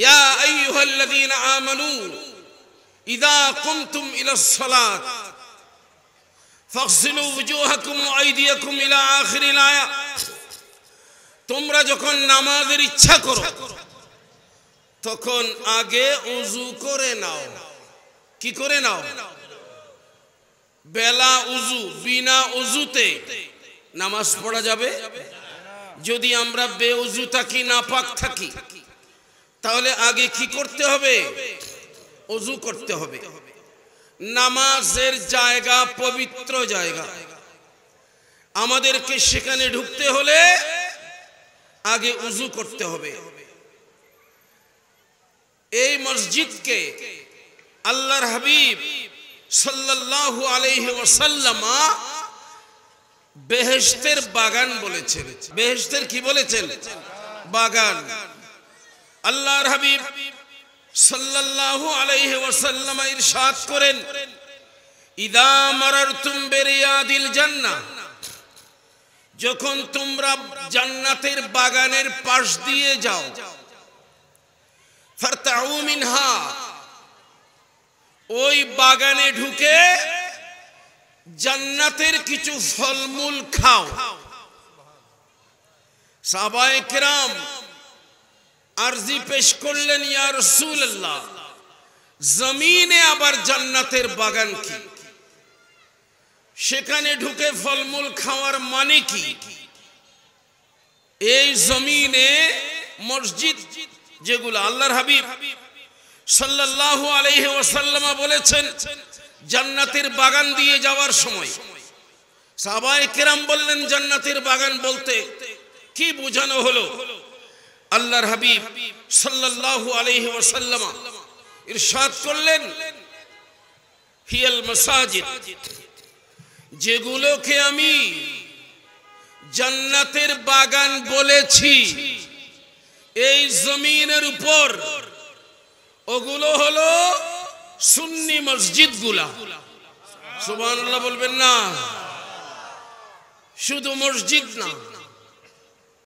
ইয়া আইয়ুহাল্লাযীনা আমানু ইযা কুমতুম ইলাস সালাত ফাগসিলু ওয়ুজুহাকুম ওয়া আইদিয়াকুম ইলা আখিরিল আয়া। তোমরা যখন নামাজের ইচ্ছা করো তখন আগে ওযু করে নাও। কি করে নাও? বেলা ওযু, বিনা ওযুতে নামাজ পড়া যাবে? যদি আমরা বেওযু থাকি, নাপাক থাকি, তাহলে আগে কি করতে হবে? ওযু করতে হবে। নামাজের জায়গা পবিত্র জায়গা, আমাদেরকে সেখানে ঢুকতে হলে আগে ওযু করতে হবে। এই মসজিদকে আল্লাহর হাবিব সাল্লাল্লাহু আলাইহি ওয়াসাল্লাম বেহেশতের বাগান বলেছেন। বেহেশতের কি বলেছেন? বাগান। আল্লাহর হাবিব সাল্লাল্লাহু আলাইহি ওয়াসাল্লাম ইরশাদ করেন, ইদা মারারতুম বিরিয়াদিল জান্নাহ, যখন তোমরা জান্নাতের বাগানের পাশ দিয়ে যাও, ফারতাউ মিনহা, ওই বাগানে ঢুকে জান্নাতের কিছু ফলমূল খাও। সাহাবায়ে কেরাম আরজি পেশ করলেন, ইয়া রাসূলুল্লাহ, জমিনে আবার জান্নাতের বাগান কি? সেখানে ঢুকে ফলমূল খাওয়ার মানে কি? এই জমিনে মসজিদ যেগুলো আল্লাহর হাবিব সাল্লাল্লাহু আলাইহি ওয়াসাল্লাম বলেছেন জান্নাতের বাগান দিয়ে যাওয়ার সময়, সাহাবায়ে কেরাম বললেন জান্নাতের বাগান বলতে কি বোঝানো হলো? আল্লাহর হাবিব সাল্লাল্লাহু আলাইহি ওয়াসাল্লাম ইরশাদ করলেন, হিয়াল মাসাজিদ, যেগুলোকে আমি জান্নাতের বাগান বলেছি এই জমিনের উপর, ওগুলো হলো সুন্নি মসজিদগুলা। সুবহানাল্লাহ বলবেন না? শুধু মসজিদ না,